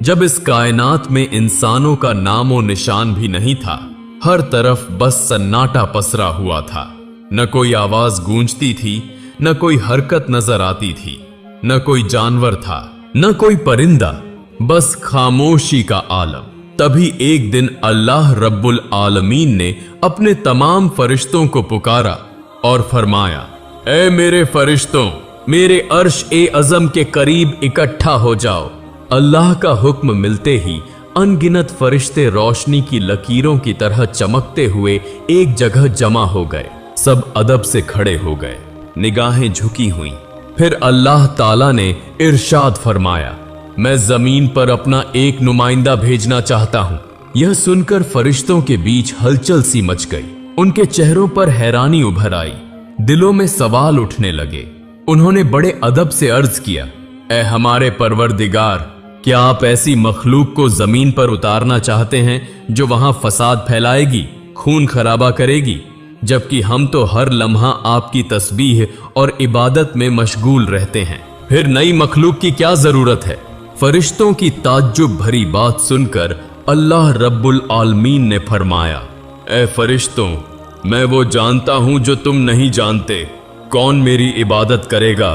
जब इस कायनात में इंसानों का नामो निशान भी नहीं था, हर तरफ बस सन्नाटा पसरा हुआ था। न कोई आवाज गूंजती थी, न कोई हरकत नजर आती थी, न कोई जानवर था, न कोई परिंदा, बस खामोशी का आलम। तभी एक दिन अल्लाह रब्बुल आलमीन ने अपने तमाम फरिश्तों को पुकारा और फरमाया, ऐ मेरे फरिश्तों, मेरे अर्श ए अज़म के करीब इकट्ठा हो जाओ। अल्लाह का हुक्म मिलते ही अनगिनत फरिश्ते रोशनी की लकीरों की तरह चमकते हुए एक जगह जमा हो गए। सब अदब से खड़े हो गए, निगाहें झुकी हुई। फिर अल्लाह ताला ने इरशाद फरमाया, मैं जमीन पर अपना एक नुमाइंदा भेजना चाहता हूं। यह सुनकर फरिश्तों के बीच हलचल सी मच गई। उनके चेहरों पर हैरानी उभर आई, दिलों में सवाल उठने लगे। उन्होंने बड़े अदब से अर्ज किया, ऐ हमारे परवरदिगार, क्या आप ऐसी मखलूक को जमीन पर उतारना चाहते हैं जो वहां फसाद फैलाएगी, खून खराबा करेगी, जबकि हम तो हर लम्हा आपकी तस्बीह और इबादत में मशगूल रहते हैं। फिर नई मखलूक की क्या जरूरत है? फरिश्तों की ताज्जुब भरी बात सुनकर अल्लाह रब्बुल आलमीन ने फरमाया, ऐ फरिश्तों, मैं वो जानता हूं जो तुम नहीं जानते। कौन मेरी इबादत करेगा,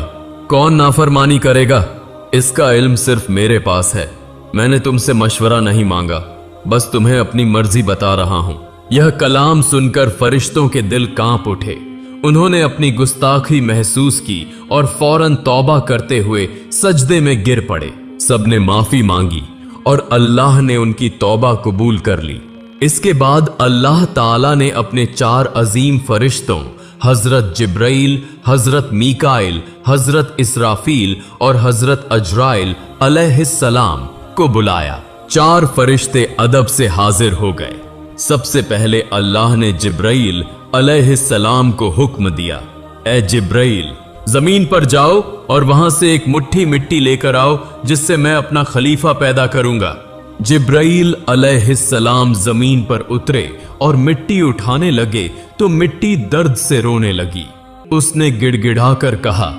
कौन नाफरमानी करेगा, इसका इल्म सिर्फ मेरे पास है। मैंने तुमसे मशवरा नहीं मांगा, बस तुम्हें अपनी मर्जी बता रहा हूं। यह कलाम सुनकर फरिश्तों के दिल कांप उठे। उन्होंने अपनी गुस्ताखी महसूस की और फौरन तौबा करते हुए सजदे में गिर पड़े। सबने माफी मांगी और अल्लाह ने उनकी तौबा कबूल कर ली। इसके बाद अल्लाह ताला ने अपने 4 अजीम फरिश्तों हजरत जिब्राइल, हजरत मीकाइल, हजरत इसराफील और हजरत अजराइल अलैहिस्सलाम को बुलाया। 4 फरिश्ते अदब से हाजिर हो गए। सबसे पहले अल्लाह ने जिब्राइल अलैहिस्सलाम को हुक्म दिया, ऐ जिब्राइल, जमीन पर जाओ और वहां से एक मुट्ठी मिट्टी लेकर आओ जिससे मैं अपना खलीफा पैदा करूंगा। जिब्राइल अलैहिस्सलाम जमीन पर उतरे और मिट्टी उठाने लगे तो मिट्टी दर्द से रोने लगी। उसने गिड़गिड़ाकर कहा,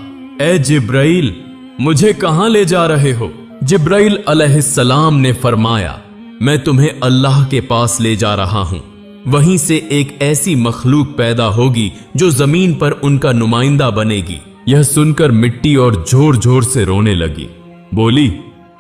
ऐ जिब्राइल, मुझे कहां ले जा रहे हो? जिब्राइल अलैहिस्सलाम ने फरमाया, मैं तुम्हें अल्लाह के पास ले जा रहा हूं। वहीं से एक ऐसी मखलूक पैदा होगी जो जमीन पर उनका नुमाइंदा बनेगी। यह सुनकर मिट्टी और जोर जोर से रोने लगी। बोली,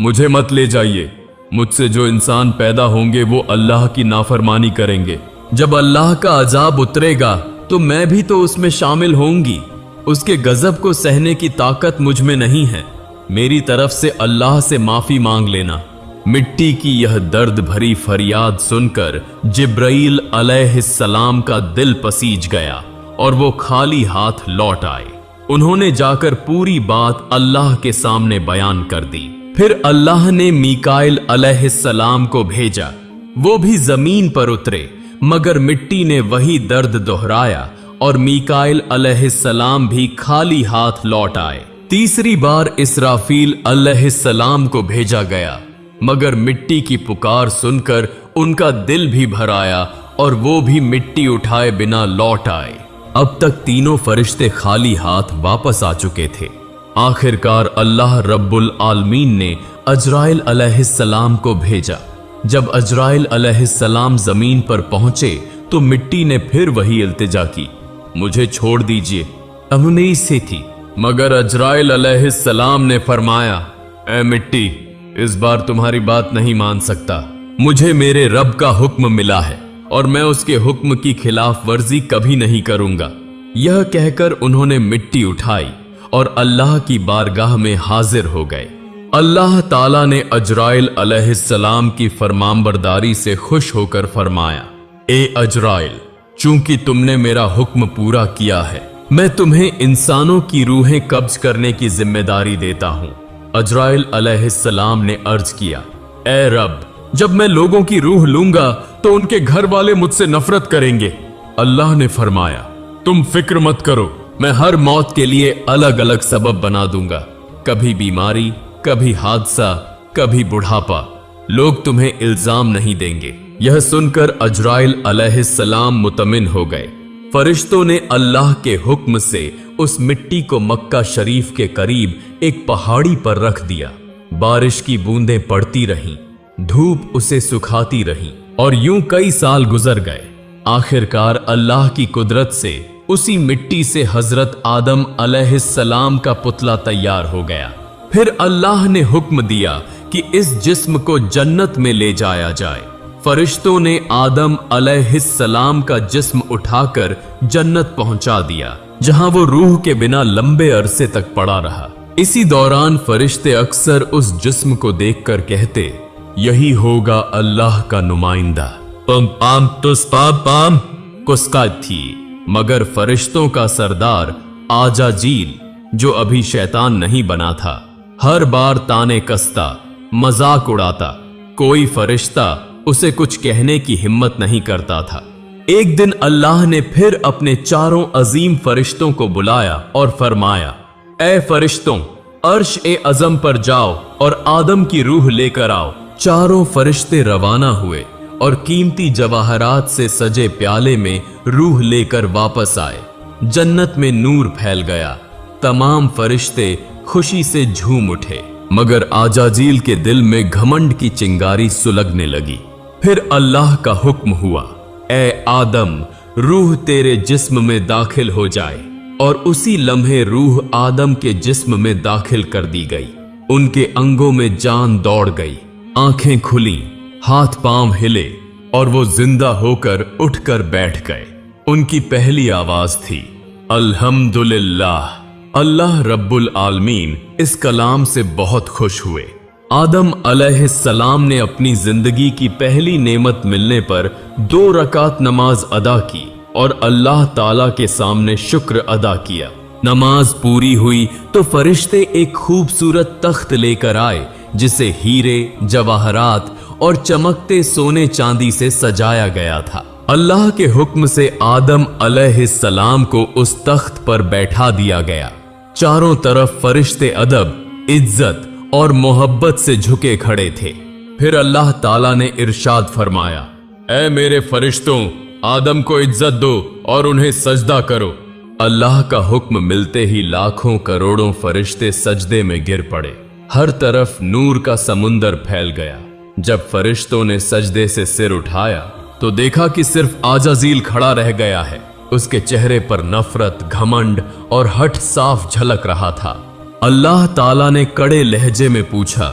मुझे मत ले जाइए। मुझसे जो इंसान पैदा होंगे वो अल्लाह की नाफरमानी करेंगे। जब अल्लाह का अजाब उतरेगा तो मैं भी तो उसमें शामिल होंगी। उसके गजब को सहने की ताकत मुझ में नहीं है। मेरी तरफ से अल्लाह से माफी मांग लेना। मिट्टी की यह दर्द भरी फरियाद सुनकर जिब्राइल अलैहिस्सलाम का दिल पसीज गया और वो खाली हाथ लौट आए। उन्होंने जाकर पूरी बात अल्लाह के सामने बयान कर दी। फिर अल्लाह ने मीकाइल अलैहिस्सलाम को भेजा। वो भी जमीन पर उतरे, मगर मिट्टी ने वही दर्द दोहराया और मीकाइल अलैहिस्सलाम भी खाली हाथ लौट आए। तीसरी बार इसराफील अलैहिस्सलाम को भेजा गया, मगर मिट्टी की पुकार सुनकर उनका दिल भी भर आया और वो भी मिट्टी उठाए बिना लौट आए। अब तक तीनों फरिश्ते खाली हाथ वापस आ चुके थे। आखिरकार अल्लाह रब्बुल आलमीन ने अजराइल अलैहिस्सलाम को भेजा। जब अजराइल अलैहिस्सलाम जमीन पर पहुंचे तो मिट्टी ने फिर वही इल्तिजा की, मुझे छोड़ दीजिए, अमनीस से थी। मगर अजराइल अलैहिस्सलाम ने फरमाया, ऐ मिट्टी, इस बार तुम्हारी बात नहीं मान सकता। मुझे मेरे रब का हुक्म मिला है और मैं उसके हुक्म की खिलाफ वर्जी कभी नहीं करूंगा। यह कहकर उन्होंने मिट्टी उठाई और अल्लाह की बारगाह में हाजिर हो गए। अल्लाह ताला ने अजराइल अलैहिस्सलाम की फरमानबरदारी से खुश होकर फरमाया, ए अजराइल, चूंकि तुमने मेरा हुक्म पूरा किया है, मैं तुम्हें इंसानों की रूहें कब्ज करने की जिम्मेदारी देता हूं। अजराइल अलैहिस्सलाम ने अर्ज किया, ए रब, जब मैं लोगों की रूह लूंगा तो उनके घर वाले मुझसे नफरत करेंगे। अल्लाह ने फरमाया, तुम फिक्र मत करो, मैं हर मौत के लिए अलग अलग सबब बना दूंगा। कभी बीमारी, कभी हादसा, कभी बुढ़ापा। लोग तुम्हें इल्जाम नहीं देंगे। यह सुनकर अजराइल अलैहिस्सलाम मुतमिन हो गए। फरिश्तों ने अल्लाह के हुक्म से उस मिट्टी को मक्का शरीफ के करीब एक पहाड़ी पर रख दिया। बारिश की बूंदें पड़ती रहीं, धूप उसे सुखाती रही और यूं कई साल गुजर गए। आखिरकार अल्लाह की कुदरत से उसी मिट्टी से हजरत आदम अलैहिस्सलाम का पुतला तैयार हो गया। फिर अल्लाह ने हुक्म दिया कि इस जिस्म को जन्नत में ले जाया जाए। फरिश्तों ने आदम अलैहिस्सलाम का जिस्म उठाकर जन्नत पहुंचा दिया, जहां वो रूह के बिना लंबे अरसे तक पड़ा रहा। इसी दौरान फरिश्ते अक्सर उस जिस्म को देखकर कहते, यही होगा अल्लाह का नुमाइंदा। पम पाम तुस पाम पाम कुस्का थी, मगर फरिश्तों का सरदार आजाजील, जो अभी शैतान नहीं बना था, हर बार ताने कसता, मजाक उड़ाता। कोई फरिश्ता उसे कुछ कहने की हिम्मत नहीं करता था। एक दिन अल्लाह ने फिर अपने चारों अजीम फरिश्तों को बुलाया और फरमाया, ए फरिश्तों, अर्श ए अजम पर जाओ और आदम की रूह लेकर आओ। चारों फरिश्ते रवाना हुए और कीमती जवाहरात से सजे प्याले में रूह लेकर वापस आए। जन्नत में नूर फैल गया। तमाम फरिश्ते खुशी से झूम उठे, मगर आजाजील के दिल में घमंड की चिंगारी सुलगने लगी। फिर अल्लाह का हुक्म हुआ, ए आदम, रूह तेरे जिस्म में दाखिल हो जाए। और उसी लम्हे रूह आदम के जिस्म में दाखिल कर दी गई। उनके अंगों में जान दौड़ गई, आंखें खुली, हाथ पांव हिले और वो जिंदा होकर उठकर बैठ गए। उनकी पहली आवाज थी, अल्हम्दुलिल्लाह। अल्लाह रब्बुल आलमीन इस कलाम से बहुत खुश हुए। आदम अलैहिस्सलाम ने अपनी जिंदगी की पहली नेमत मिलने पर 2 रकात नमाज अदा की और अल्लाह ताला के सामने शुक्र अदा किया। नमाज पूरी हुई तो फरिश्ते एक खूबसूरत तख्त लेकर आए, जिसे हीरे, जवाहरात और चमकते सोने चांदी से सजाया गया था। अल्लाह के हुक्म से आदम अलैहिस्सलाम को उस तख्त पर बैठा दिया गया। चारों तरफ फरिश्ते अदब, इज्जत और मोहब्बत से झुके खड़े थे। फिर अल्लाह ताला ने इरशाद फरमाया, ऐ मेरे फरिश्तों, आदम को इज्जत दो और उन्हें सजदा करो। अल्लाह का हुक्म मिलते ही लाखों करोड़ों फरिश्ते सजदे में गिर पड़े। हर तरफ नूर का समुंदर फैल गया। जब फरिश्तों ने सजदे से सिर उठाया तो देखा कि सिर्फ आजाजील खड़ा रह गया है। उसके चेहरे पर नफरत, घमंड और हठ साफ झलक रहा था। अल्लाह ताला ने कड़े लहजे में पूछा,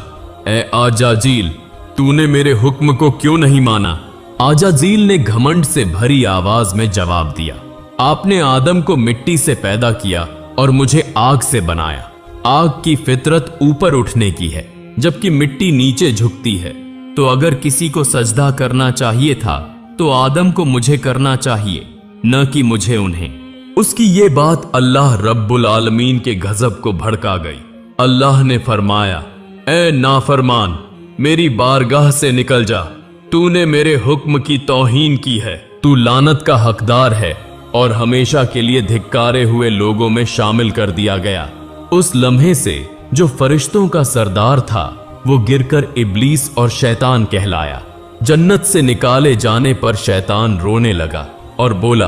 ए आजाजील, तूने मेरे हुक्म को क्यों नहीं माना? आजाजील ने घमंड से भरी आवाज में जवाब दिया, आपने आदम को मिट्टी से पैदा किया और मुझे आग से बनाया। आग की फितरत ऊपर उठने की है, जबकि मिट्टी नीचे झुकती है। तो अगर किसी को सजदा करना चाहिए था तो आदम को मुझे करना चाहिए, न कि मुझे उन्हें। उसकी ये बात अल्लाह रब्बुल आलमीन के गजब को भड़का गई। अल्लाह ने फरमाया, ए नाफरमान, मेरी बारगाह से निकल जा। तूने मेरे हुक्म की तौहीन की है। तू लानत का हकदार है और हमेशा के लिए धिक्कारे हुए लोगों में शामिल कर दिया गया। उस लम्हे से जो फरिश्तों का सरदार था, वो गिरकर इब्लीस और शैतान कहलाया। जन्नत से निकाले जाने पर शैतान रोने लगा और बोला,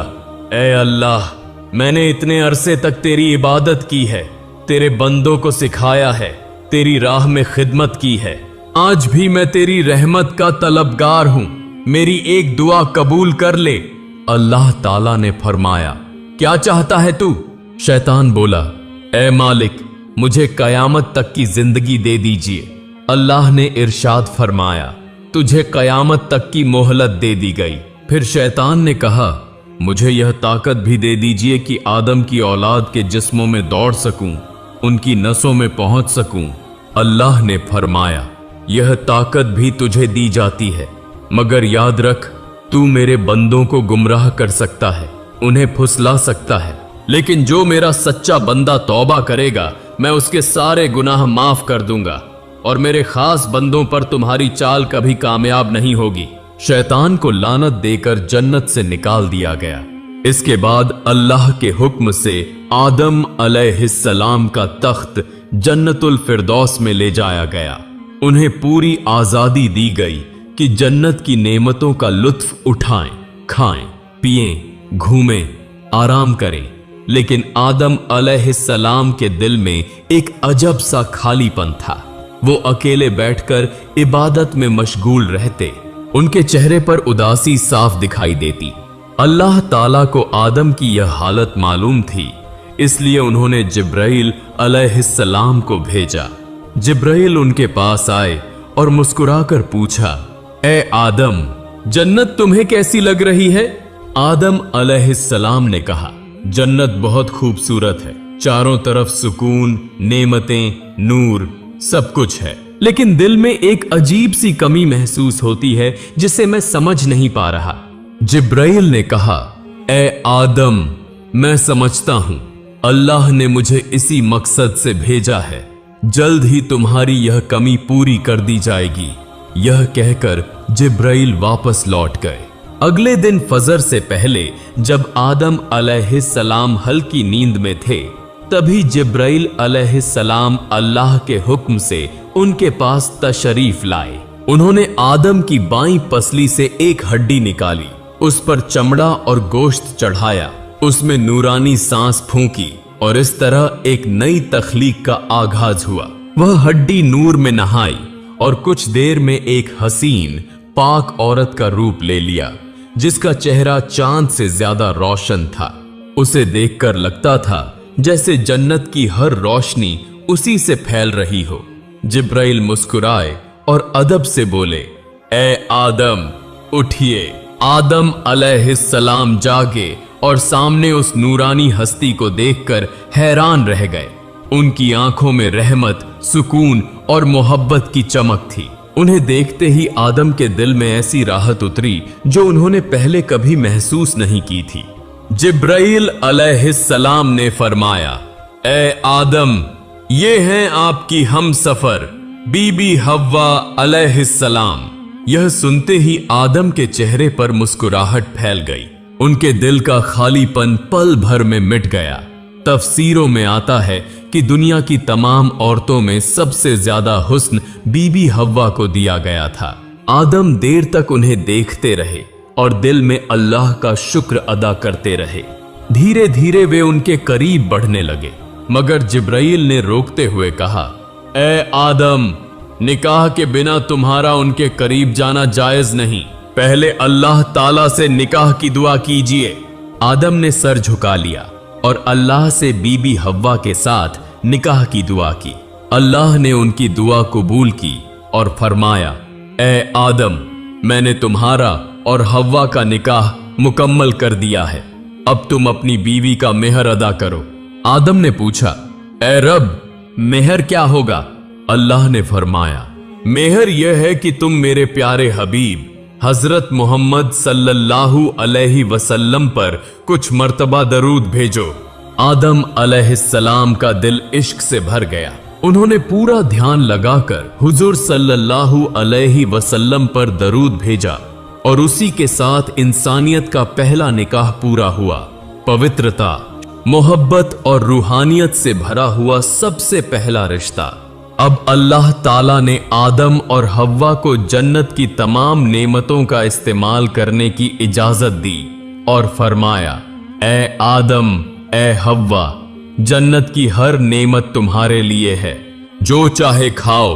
ए अल्लाह, मैंने इतने अरसे तक तेरी इबादत की है, तेरे बंदों को सिखाया है, तेरी राह में खिदमत की है। आज भी मैं तेरी रहमत का तलबगार हूं, मेरी एक दुआ कबूल कर ले। अल्लाह ताला ने फरमाया, क्या चाहता है तू? शैतान बोला, ए मालिक, मुझे कयामत तक की जिंदगी दे दीजिए। अल्लाह ने इरशाद फरमाया, तुझे कयामत तक की मोहलत दे दी गई। फिर शैतान ने कहा, मुझे यह ताकत भी दे दीजिए कि आदम की औलाद के जिस्मों में दौड़ सकूं, उनकी नसों में पहुंच सकूं। अल्लाह ने फरमाया, यह ताकत भी तुझे दी जाती है, मगर याद रख, तू मेरे बंदों को गुमराह कर सकता है, उन्हें फुसला सकता है, लेकिन जो मेरा सच्चा बंदा तौबा करेगा, मैं उसके सारे गुनाह माफ कर दूंगा और मेरे खास बंदों पर तुम्हारी चाल कभी कामयाब नहीं होगी। शैतान को लानत देकर जन्नत से निकाल दिया गया। इसके बाद अल्लाह के हुक्म से आदम अलैहिस्सलाम का तख्त जन्नतुल फिरदौस में ले जाया गया। उन्हें पूरी आजादी दी गई कि जन्नत की नेमतों का लुत्फ उठाएं, खाएं, पिएं, घूमें, आराम करें। लेकिन आदम अलैहिस्सलाम के दिल में एक अजब सा खालीपन था। वो अकेले बैठकर इबादत में मशगूल रहते। उनके चेहरे पर उदासी साफ दिखाई देती। अल्लाह ताला को आदम की यह हालत मालूम थी, इसलिए उन्होंने जिब्राइल अलैहिस्सलाम को भेजा। जिब्राइल उनके पास आए और मुस्कुराकर पूछा, ए आदम, जन्नत तुम्हें कैसी लग रही है? आदम अलैहिस्सलाम ने कहा, जन्नत बहुत खूबसूरत है, चारों तरफ सुकून, नेमतें, नूर, सब कुछ है, लेकिन दिल में एक अजीब सी कमी महसूस होती है जिसे मैं समझ नहीं पा रहा। जिब्राइल ने कहा, ए आदम, मैं समझता हूं, अल्लाह ने मुझे इसी मकसद से भेजा है, जल्द ही तुम्हारी यह कमी पूरी कर दी जाएगी। यह कहकर जिब्राइल वापस लौट गए। अगले दिन फजर से पहले जब आदम अलैहिस्सलाम हल्की नींद में थे, तभी जिब्राइल अलैहिस्सलाम अल्लाह के हुक्म से उनके पास तशरीफ लाए। उन्होंने आदम की बाईं पसली से एक हड्डी निकाली, उस पर चमड़ा और गोश्त चढ़ाया, उसमें नूरानी सांस फूंकी और इस तरह एक नई तख्लीक का आगाज हुआ। वह हड्डी नूर में नहाई और कुछ देर में एक हसीन पाक औरत का रूप ले लिया, जिसका चेहरा चांद से ज्यादा रोशन था। उसे देखकर लगता था जैसे जन्नत की हर रोशनी उसी से फैल रही हो। जिब्राइल मुस्कुराए और अदब से बोले, ए आदम, उठिए। आदम अलैहिस्सलाम जागे और सामने उस नूरानी हस्ती को देखकर हैरान रह गए। उनकी आंखों में रहमत, सुकून और मोहब्बत की चमक थी। उन्हें देखते ही आदम के दिल में ऐसी राहत उतरी जो उन्होंने पहले कभी महसूस नहीं की थी। जिब्राइल अलैहिस्सलाम ने फरमाया, ए आदम, ये हैं आपकी हम सफर बीबी हव्वा अलैहिस्सलाम। यह सुनते ही आदम के चेहरे पर मुस्कुराहट फैल गई। उनके दिल का खालीपन पल भर में मिट गया। तफसीरों में आता है कि दुनिया की तमाम औरतों में सबसे ज्यादा हुस्न बीबी हव्वा को दिया गया था। आदम देर तक उन्हें देखते रहे और दिल में अल्लाह का शुक्र अदा करते रहे। धीरे धीरे वे उनके करीब बढ़ने लगे, मगर जिब्राइल ने रोकते हुए कहा, ए आदम, निकाह के बिना तुम्हारा उनके करीब जाना जायज नहीं, पहले अल्लाह ताला से निकाह की दुआ कीजिए। आदम ने सर झुका लिया और अल्लाह से बीबी हव्वा के साथ निकाह की दुआ की। अल्लाह ने उनकी दुआ कबूल की और फरमाया, ए आदम, मैंने तुम्हारा और हव्वा का निकाह मुकम्मल कर दिया है, अब तुम अपनी बीवी का मेहर अदा करो। आदम ने पूछा, ए रब, मेहर क्या होगा? अल्लाह ने फरमाया, मेहर यह है कि तुम मेरे प्यारे हबीब हजरत मोहम्मद सल्लल्लाहु अलैहि वसल्लम पर कुछ मर्तबा दरूद भेजो। आदम अलैहिस्सलाम का दिल इश्क से भर गया। उन्होंने पूरा ध्यान लगाकर हुजूर सल्लल्लाहु अलैहि वसल्लम पर दरूद भेजा और उसी के साथ इंसानियत का पहला निकाह पूरा हुआ। पवित्रता, मोहब्बत और रूहानियत से भरा हुआ सबसे पहला रिश्ता। अब अल्लाह ताला ने आदम और हव्वा को जन्नत की तमाम नेमतों का इस्तेमाल करने की इजाजत दी और फरमाया, ए आदम, ए हव्वा, जन्नत की हर नेमत तुम्हारे लिए है, जो चाहे खाओ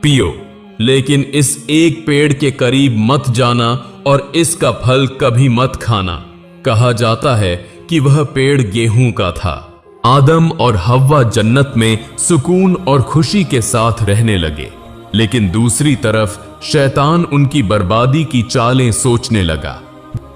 पियो, लेकिन इस एक पेड़ के करीब मत जाना और इसका फल कभी मत खाना। कहा जाता है कि वह पेड़ गेहूं का था। आदम और हव्वा जन्नत में सुकून और खुशी के साथ रहने लगे, लेकिन दूसरी तरफ शैतान उनकी बर्बादी की चालें सोचने लगा।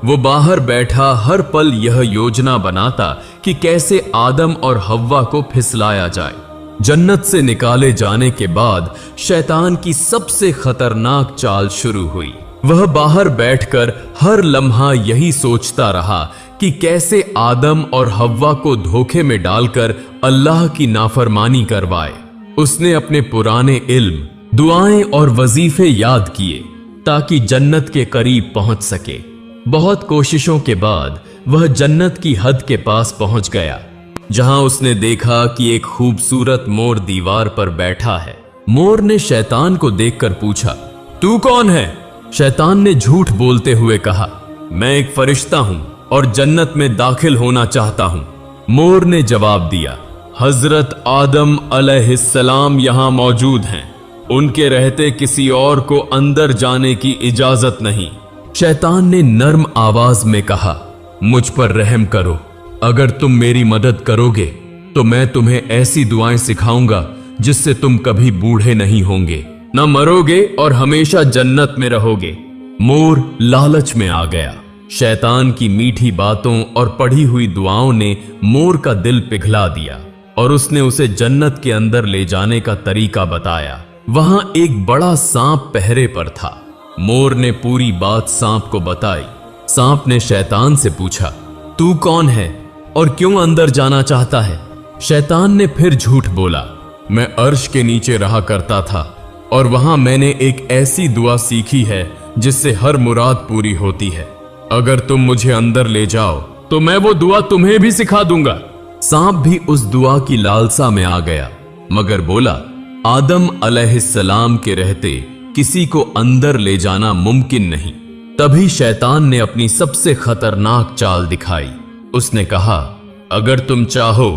वो बाहर बैठा हर पल यह योजना बनाता कि कैसे आदम और हव्वा को फिसलाया जाए। जन्नत से निकाले जाने के बाद शैतान की सबसे खतरनाक चाल शुरू हुई। वह बाहर बैठकर हर लम्हा यही सोचता रहा कि कैसे आदम और हव्वा को धोखे में डालकर अल्लाह की नाफरमानी करवाए। उसने अपने पुराने इल्म, दुआएं और वजीफे याद किए ताकि जन्नत के करीब पहुंच सके। बहुत कोशिशों के बाद वह जन्नत की हद के पास पहुंच गया, जहां उसने देखा कि एक खूबसूरत मोर दीवार पर बैठा है। मोर ने शैतान को देखकर पूछा, तू कौन है? शैतान ने झूठ बोलते हुए कहा, मैं एक फरिश्ता हूं और जन्नत में दाखिल होना चाहता हूं। मोर ने जवाब दिया, हजरत आदम अलैहिस्सलाम यहां मौजूद हैं। उनके रहते किसी और को अंदर जाने की इजाजत नहीं। शैतान ने नर्म आवाज में कहा, मुझ पर रहम करो, अगर तुम मेरी मदद करोगे तो मैं तुम्हें ऐसी दुआएं सिखाऊंगा जिससे तुम कभी बूढ़े नहीं होंगे, न मरोगे और हमेशा जन्नत में रहोगे। मोर लालच में आ गया। शैतान की मीठी बातों और पढ़ी हुई दुआओं ने मोर का दिल पिघला दिया और उसने उसे जन्नत के अंदर ले जाने का तरीका बताया। वहां एक बड़ा सांप पहरे पर था। मोर ने पूरी बात सांप को बताई। सांप ने शैतान से पूछा, तू कौन है और क्यों अंदर जाना चाहता है? शैतान ने फिर झूठ बोला, मैं अर्श के नीचे रहा करता था और वहां मैंने एक ऐसी दुआ सीखी है जिससे हर मुराद पूरी होती है। अगर तुम मुझे अंदर ले जाओ तो मैं वो दुआ तुम्हें भी सिखा दूंगा। सांप भी उस दुआ की लालसा में आ गया, मगर बोला, आदम अलैहिस्सलाम के रहते किसी को अंदर ले जाना मुमकिन नहीं। तभी शैतान ने अपनी सबसे खतरनाक चाल दिखाई। उसने कहा, अगर तुम चाहो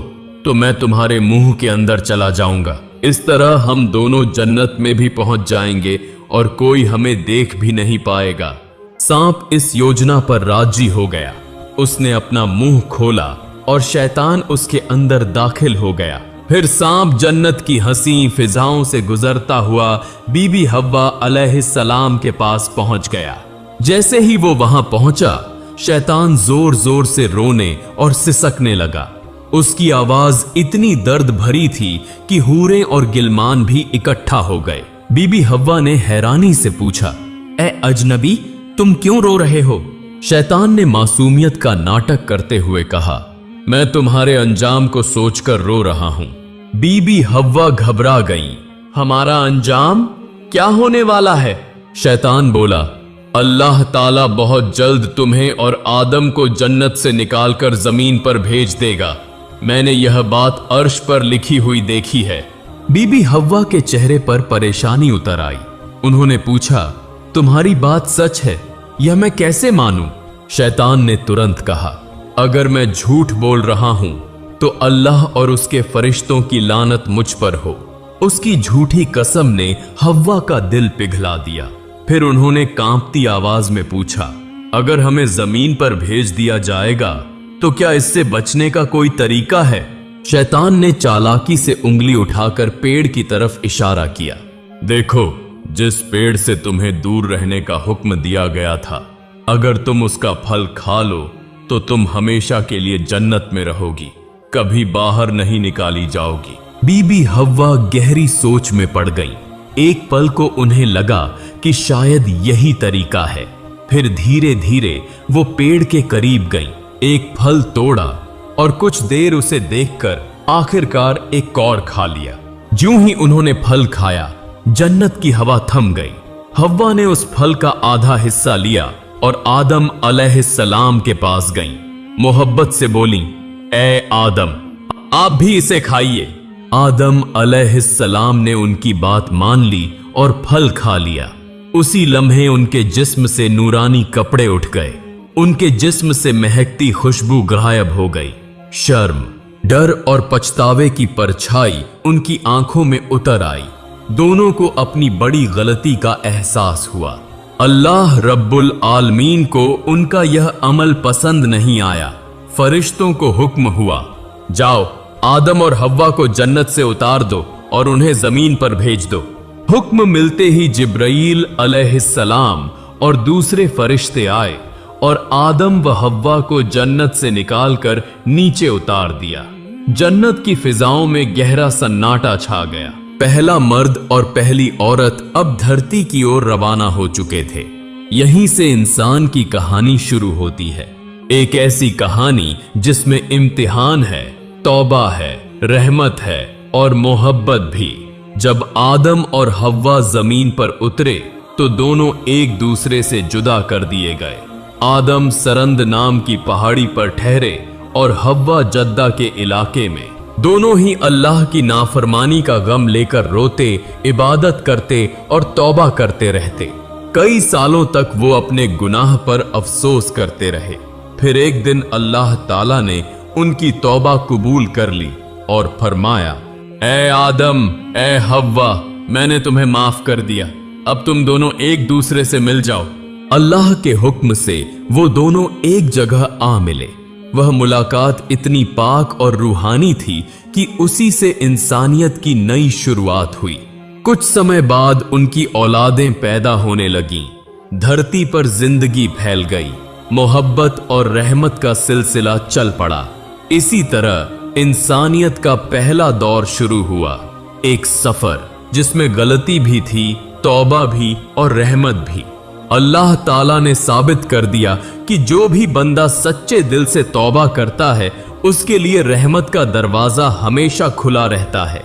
तो मैं तुम्हारे मुंह के अंदर चला जाऊंगा। इस तरह हम दोनों जन्नत में भी पहुंच जाएंगे और कोई हमें देख भी नहीं पाएगा। सांप इस योजना पर राजी हो गया। उसने अपना मुंह खोला और शैतान उसके अंदर दाखिल हो गया। फिर सांप जन्नत की हंसी फिजाओं से गुजरता हुआ बीबी हव्वा अलैहिस्सलाम के पास पहुंच गया। जैसे ही वो वहां पहुंचा, शैतान जोर जोर से रोने और सिसकने लगा। उसकी आवाज इतनी दर्द भरी थी कि हूरें और गिलमान भी इकट्ठा हो गए। बीबी हव्वा ने हैरानी से पूछा, ए अजनबी, तुम क्यों रो रहे हो? शैतान ने मासूमियत का नाटक करते हुए कहा, मैं तुम्हारे अंजाम को सोचकर रो रहा हूं। बीबी हव्वा घबरा गई। हमारा अंजाम क्या होने वाला है? शैतान बोला, अल्लाह ताला बहुत जल्द तुम्हें और आदम को जन्नत से निकालकर जमीन पर भेज देगा। मैंने यह बात अर्श पर लिखी हुई देखी है। बीबी हव्वा के चेहरे पर परेशानी उतर आई। उन्होंने पूछा, तुम्हारी बात सच है? यह मैं कैसे मानूं? शैतान ने तुरंत कहा, अगर मैं झूठ बोल रहा हूं तो अल्लाह और उसके फरिश्तों की लानत मुझ पर हो। उसकी झूठी कसम ने हव्वा का दिल पिघला दिया। फिर उन्होंने कांपती आवाज में पूछा, अगर हमें जमीन पर भेज दिया जाएगा तो क्या इससे बचने का कोई तरीका है? शैतान ने चालाकी से उंगली उठाकर पेड़ की तरफ इशारा किया। देखो, जिस पेड़ से तुम्हें दूर रहने का हुक्म दिया गया था, अगर तुम उसका फल खा लो तो तुम हमेशा के लिए जन्नत में रहोगी, कभी बाहर नहीं निकाली जाओगी। बीबी हव्वा गहरी सोच में पड़ गई। एक पल को उन्हें लगा कि शायद यही तरीका है। फिर धीरे धीरे वो पेड़ के करीब गई, एक फल तोड़ा और कुछ देर उसे देखकर आखिरकार एक कौर खा लिया। ज्यों ही उन्होंने फल खाया, जन्नत की हवा थम गई। हव्वा ने उस फल का आधा हिस्सा लिया और आदम अलैहिस्सलाम के पास गईं। मोहब्बत से बोली, ए आदम, आप भी इसे खाइए। आदम अलैहिस्सलाम ने उनकी बात मान ली और फल खा लिया। उसी लम्हे उनके जिस्म से नूरानी कपड़े उठ गए। उनके जिस्म से महकती खुशबू गायब हो गई। शर्म, डर और पछतावे की परछाई उनकी आंखों में उतर आई। दोनों को अपनी बड़ी गलती का एहसास हुआ। अल्लाह रब्बुल आलमीन को उनका यह अमल पसंद नहीं आया। फरिश्तों को हुक्म हुआ, जाओ आदम और हव्वा को जन्नत से उतार दो और उन्हें जमीन पर भेज दो। हुक्म मिलते ही जिब्राईल अलैहिस्सलाम और दूसरे फरिश्ते आए और आदम व हव्वा को जन्नत से निकालकर नीचे उतार दिया। जन्नत की फिजाओं में गहरा सन्नाटा छा गया। पहला मर्द और पहली औरत अब धरती की ओर रवाना हो चुके थे। यहीं से इंसान की कहानी शुरू होती है। एक ऐसी कहानी जिसमें इम्तिहान है, तौबा है, रहमत है और मोहब्बत भी। जब आदम और हव्वा जमीन पर उतरे तो दोनों एक दूसरे से जुदा कर दिए गए। आदम सरंद नाम की पहाड़ी पर ठहरे और हव्वा जद्दा के इलाके में। दोनों ही अल्लाह की नाफरमानी का गम लेकर रोते, इबादत करते और तौबा करते रहते। कई सालों तक वो अपने गुनाह पर अफसोस करते रहे। फिर एक दिन अल्लाह ताला ने उनकी तौबा कबूल कर ली और फरमाया, ए आदम, ए हव्वा, मैंने तुम्हें माफ कर दिया, अब तुम दोनों एक दूसरे से मिल जाओ। अल्लाह के हुक्म से वो दोनों एक जगह आ मिले। वह मुलाकात इतनी पाक और रूहानी थी कि उसी से इंसानियत की नई शुरुआत हुई। कुछ समय बाद उनकी औलादें पैदा होने लगीं। धरती पर जिंदगी फैल गई। मोहब्बत और रहमत का सिलसिला चल पड़ा। इसी तरह इंसानियत का पहला दौर शुरू हुआ, एक सफर जिसमें गलती भी थी, तौबा भी और रहमत भी। अल्लाह ताला ने साबित कर दिया कि जो भी बंदा सच्चे दिल से तौबा करता है उसके लिए रहमत का दरवाजा हमेशा खुला रहता है।